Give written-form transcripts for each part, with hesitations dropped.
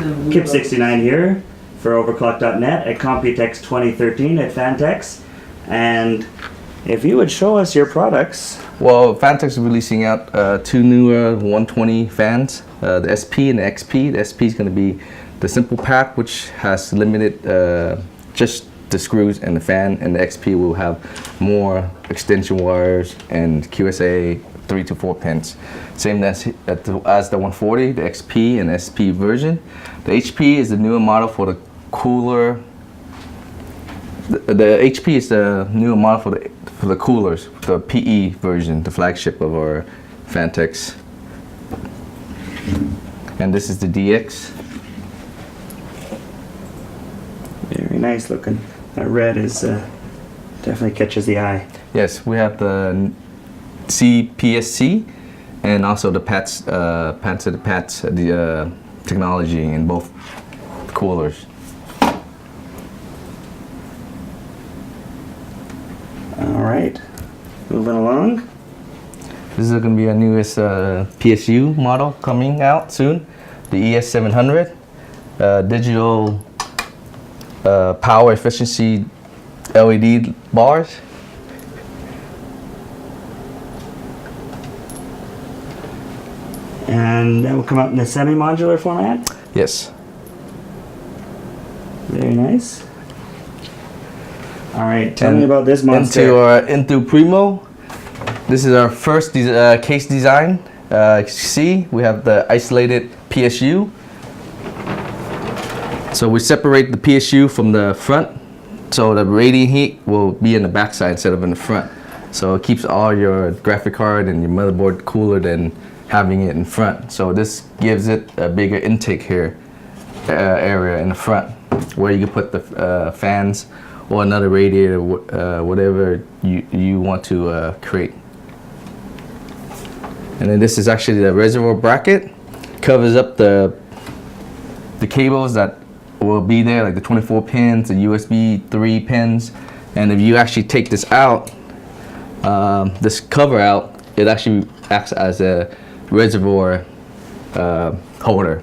Kip69 here for Overclock.net at Computex 2013 at Phanteks. And if you would show us your products. Well, Phanteks is releasing out two newer 120 fans, the SP and the XP. The SP is going to be the simple pack, which has limited just the screws and the fan, and the XP will have more extension wires and QSA 3 to 4 pins. Same as the 140, the XP and SP version. The HP is the newer model for the cooler. The HP is the newer model for the coolers, the PE version, the flagship of our Phanteks. And this is the DX. Very nice looking. That red is definitely catches the eye. Yes, we have the PSC and also the PATS, the technology in both coolers. All right, moving along. This is going to be our newest PSU model coming out soon, the ES700, digital power efficiency LED bars. And that will come out in the semi-modular format? Yes. Very nice. All right, tell me about this monster. Into our Enthoo Primo. This is our first case design. You see, we have the isolated PSU. So we separate the PSU from the front, so the radiant heat will be in the backside instead of in the front. So it keeps all your graphic card and your motherboard cooler than having it in front. So this gives it a bigger intake here area in the front, where you can put the fans or another radiator, whatever you want to create. And then this is actually the reservoir bracket. Covers up the cables that will be there, like the 24 pins, the USB 3 pins. And if you actually take this out, this cover out, it actually acts as a reservoir holder.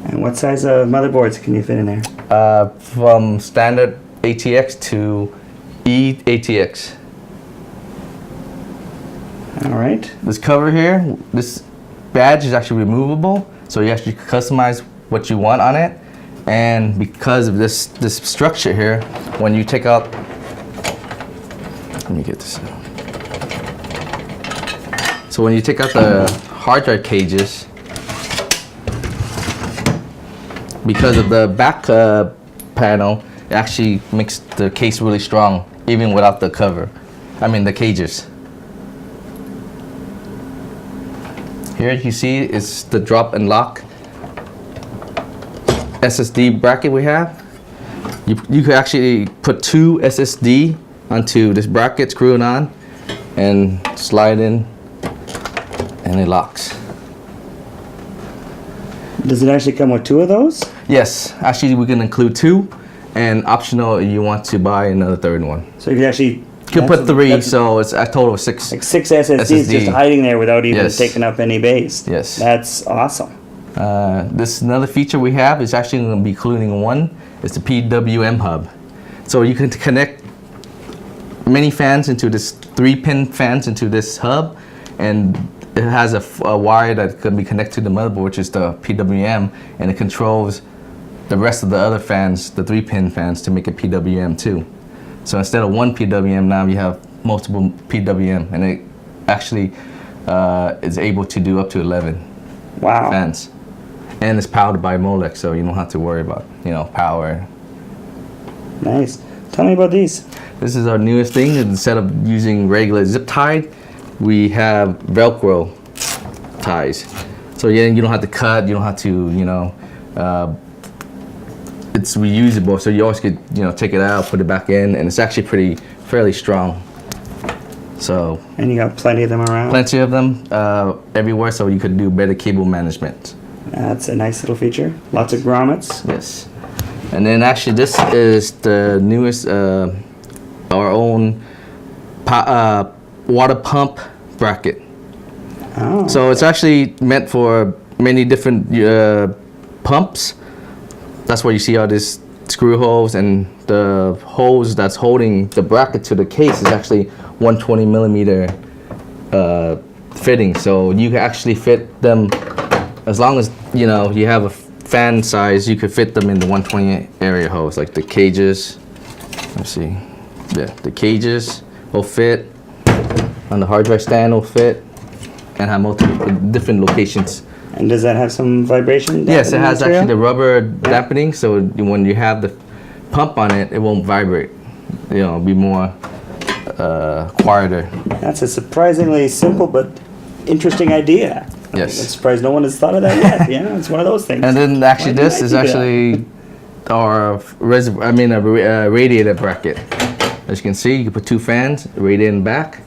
And what size of motherboards can you fit in there? From standard ATX to eATX. All right. This cover here, this badge is actually removable, so you actually customize what you want on it. And because of this structure here, when you take out, let me get this out. So when you take out the hard drive cages, because of the back panel, it actually makes the case really strong, even without the cover. I mean the cages. Here you see is the drop and lock SSD bracket we have. You could actually put two SSD onto this bracket, screw it on, and slide in, and it locks. Does it actually come with two of those? Yes, actually we can include two, and optional you want to buy another third one. So you can actually put three, so it's a total of six. Like 6 SSDs just hiding there without even taking up any base. Yes. That's awesome. This another feature we have is actually going to be including one. It's the PWM hub. So you can connect many fans into this 3-pin fans into this hub, and it has a wire that can be connected to the motherboard, which is the PWM, and it controls the rest of the other fans, the 3-pin fans, to make it PWM too. So instead of one PWM, now you have multiple PWM, and it actually is able to do up to 11 fans. And it's powered by Molex, so you don't have to worry about, power. Nice. Tell me about these. This is our newest thing. Instead of using regular zip tie, we have Velcro ties. So yeah, you don't have to cut, you don't have to, it's reusable, so you always could, take it out, put it back in, and it's actually fairly strong. So. And you got plenty of them around? Plenty of them everywhere, so you could do better cable management. That's a nice little feature. Lots of grommets. Yes. And then actually this is the newest, our own water pump bracket. Oh. So it's actually meant for many different pumps. That's where you see all these screw holes, and the hose that's holding the bracket to the case is actually 120 millimeter fitting. So you can actually fit them as long as you know you have a fan size. You could fit them in the 120 area hose, like the cages. Let's see, yeah, the cages will fit on the hard drive stand, will fit, and have multiple different locations. And does that have some vibration? Yes, it has material? actually the rubber dampening, so when you have the pump on it, it won't vibrate. You know, it'll be more quieter. That's a surprisingly simple but interesting idea. Yes. I'm surprised no one has thought of that yet. Yeah, it's one of those things. And then actually Why this didn't is I do that? actually our a radiator bracket. As you can see, you can put two fans, radiator in the back,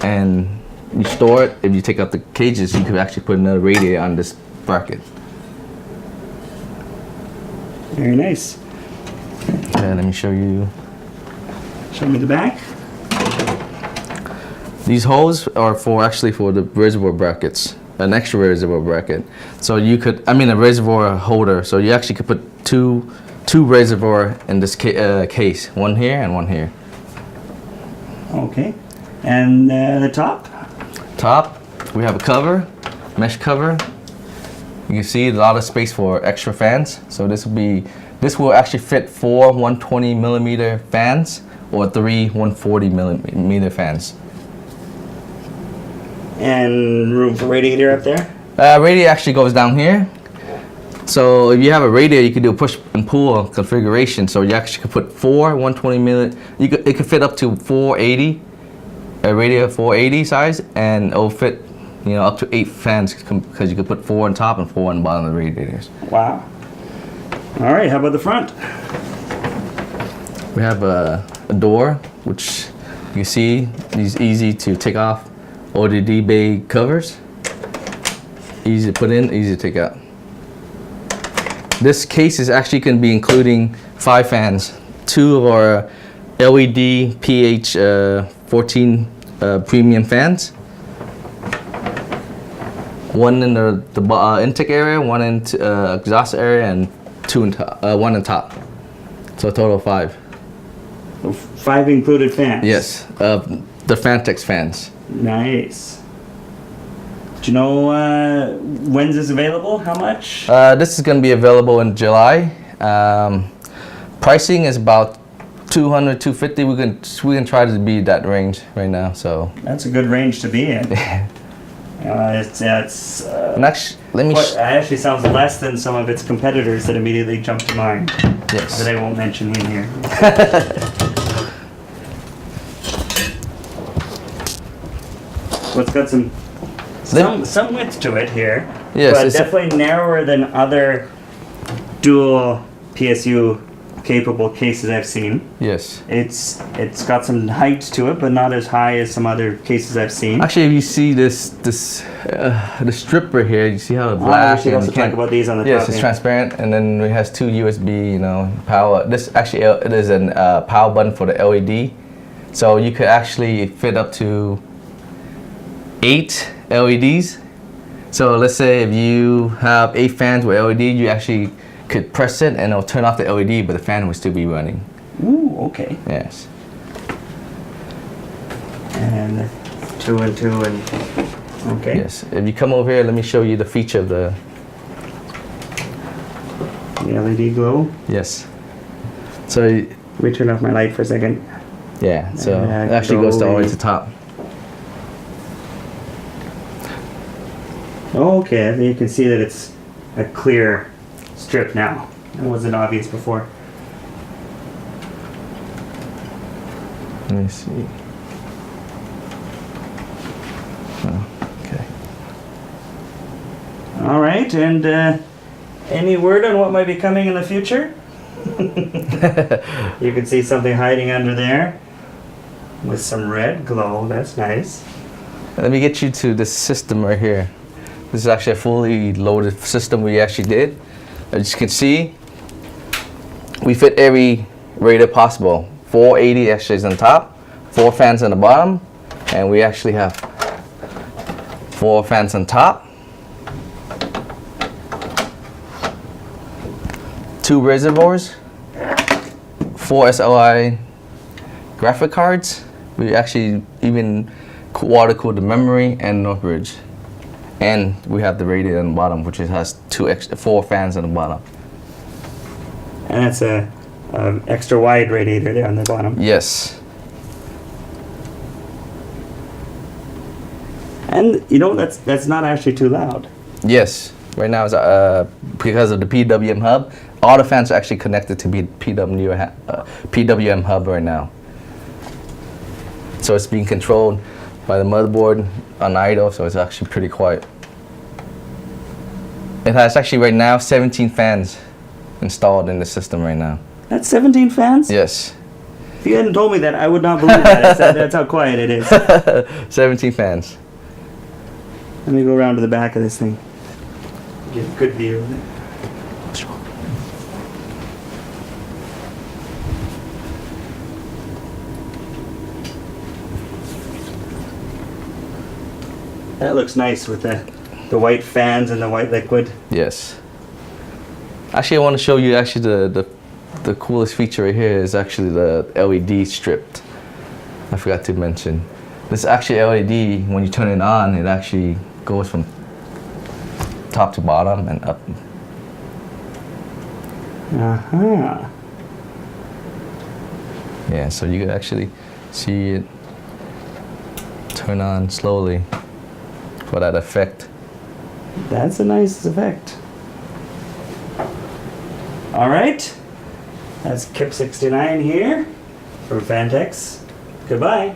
and you store it. If you take out the cages, you could actually put another radiator on this bracket. Very nice. And let me show you. Show me the back. These holes are actually for the reservoir brackets, an extra reservoir bracket. So you could, a reservoir holder. So you actually could put two reservoir in this case, one here and one here. Okay. And the top? Top, we have a cover, mesh cover. You can see a lot of space for extra fans. So this will actually fit 4 120 millimeter fans or 3 140 millimeter fans. And room for radiator up there? Radiator actually goes down here. So if you have a radiator, you can do a push and pull configuration. So you actually could put 4 120 millimeter. It could fit up to 480. A radiator 480 size, and it'll fit, up to 8 fans because you could put 4 on top and 4 on the bottom of the radiators. Wow. All right, how about the front? We have a door, which you can see is easy to take off. ODD bay covers, easy to put in, easy to take out. This case is actually going to be including 5 fans, 2 of our LED PH 14 premium fans, 1 in the intake area, 1 in exhaust area, and 1 on top. So a total of 5. 5 included fans? Yes, the Phanteks fans. Nice. Do you know when's this available? How much? This is going to be available in July. Pricing is about 200, 250. We can try to be that range right now. So that's a good range to be in. It's next, it actually sounds less than some of its competitors that immediately jump to mind. Yes. That I won't mention in here. So it's got some width to it here. Yes, but definitely narrower than other dual PSU capable cases I've seen. Yes. It's got some height to it, but not as high as some other cases I've seen. Actually, if you see the strip right here, you see how the black. We should also talk about these on the top. Yes, it's transparent, and then it has 2 USB, power. This actually it is a power button for the LED, so you could actually fit up to 8 LEDs. So let's say if you have 8 fans with LED, you actually could press it and it'll turn off the LED, but the fan will still be running. Ooh, okay. Yes. And 2 and 2 and okay. Yes. If you come over here, let me show you the feature of the LED glow. Yes. So Let me turn off my light for a second. yeah. So it actually goes all the way to the top. Okay, I think you can see that it's a clear strip now. It wasn't obvious before. Let me see. Oh, okay. All right, and any word on what might be coming in the future? You can see something hiding under there with some red glow. That's nice. Let me get you to this system right here. This is actually a fully loaded system we actually did. As you can see, we fit every rated possible. 480 actually is on top, 4 fans on the bottom, and we actually have 4 fans on top, 2 reservoirs, 4 SLI graphic cards. We actually even water cooled the memory and Northbridge. And we have the radiator on the bottom, which has 4 fans on the bottom. And that's a extra wide radiator there on the bottom. Yes. And you know, that's not actually too loud. Yes. Right now, it's, because of the PWM hub, all the fans are actually connected to PWM hub right now. So it's being controlled by the motherboard on idle, so it's actually pretty quiet. It has actually right now 17 fans installed in the system right now. That's 17 fans? Yes. If you hadn't told me that, I would not believe that. That's how quiet it is. 17 fans. Let me go around to the back of this thing. Get a good view of it. That looks nice with the white fans and the white liquid. Yes. Actually, I want to show you actually the coolest feature right here is actually the LED stripped. I forgot to mention. This actually LED, when you turn it on, it actually goes from top to bottom and up. Uh-huh. Yeah, so you can actually see it turn on slowly for that effect. That's a nice effect. All right. That's Kip69 here from Phanteks. Goodbye.